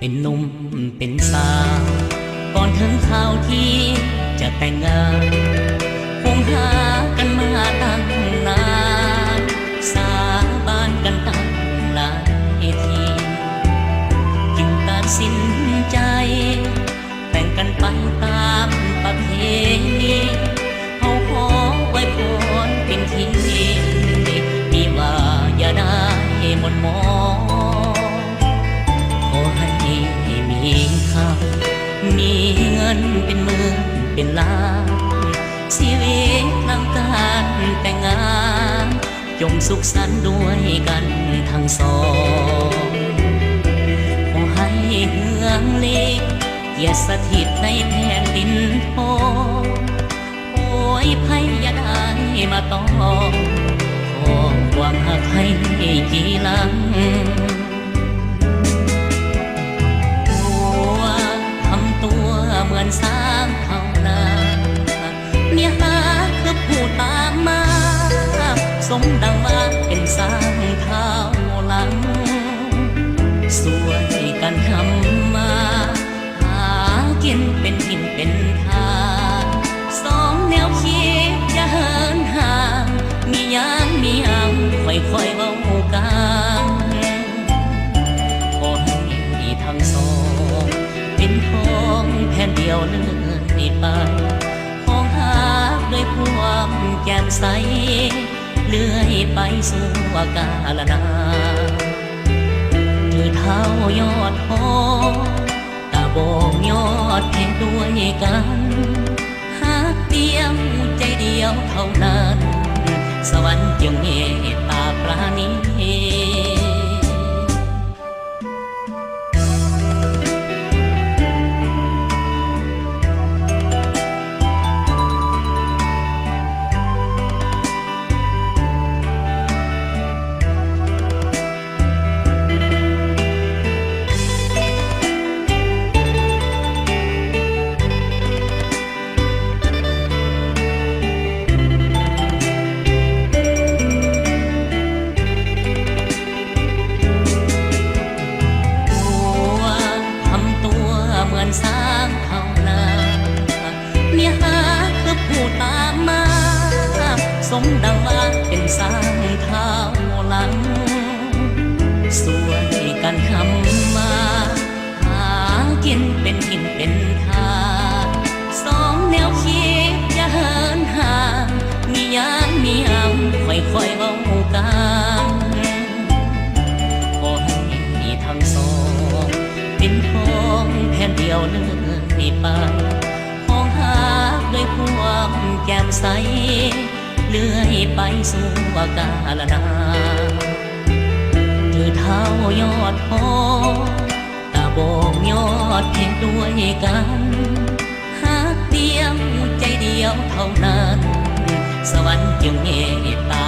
เป็นหนุ่มเป็นสาวก่อนถึงข่าวที่จะแต่งงานคงหากันมาตั้งนานสาบานกันตั้งหลายทีจึงตัดสินใจแต่งกันไปตามประเพณีเขาขอไว้พรเป็นทีดีว่าอย่าได้หมดหมองขอให้มีค่ามีเงินเป็นหมื่นเป็นล้านชีวิตหลังการแต่งงานจงสุขสันต์ด้วยกันทั้งสองขอให้เฮืองลีอย่าสถิตในแผ่นดินทองโอ้ยภัยอย่าได้มาต้องขอความหักให้กี่หลังเหมือนสร้างเขานาเมียหาคือผู้ตามมาสมดังว่าเป็นสร้างเท้าหลังสวยกันทำมาหากินเป็นทินเป็นทางสองแนวคิดจะเหินห่างมียังค่อยๆเว้ากันขอให้ทั้งสองเป็นทองแผ่นเดียวเลื่อนไปของหาด้วยความแจ่มใสเลื่อยไปสู่กาลนานถือเท้ายอดหอตาบองยอดแห่งด้วยกันหากเดียวใจเดียวเท่านั้นสวรรค์จึงเมตตาปราณีสร้างเขานาเมียหาคือผู้ตามมาสมดังว่าเป็นสร้างเท้าหลังสวยกันคำมาหากินเป็นกินเป็นทางสองแนวคิดจะเหินห่างมียังค่อยๆเว้ากันขอให้ทั้งสองเป็นทองแผ่นเดียวเลื่อนไปของหาด้วยความแจ่มใสเลื่อยไปสู่กาลนานถือเท้ายอดหอตาบองยอดแห่งด้วยกันหากเดียวใจเดียวเท่านั้นสวรรค์จึงเมตตา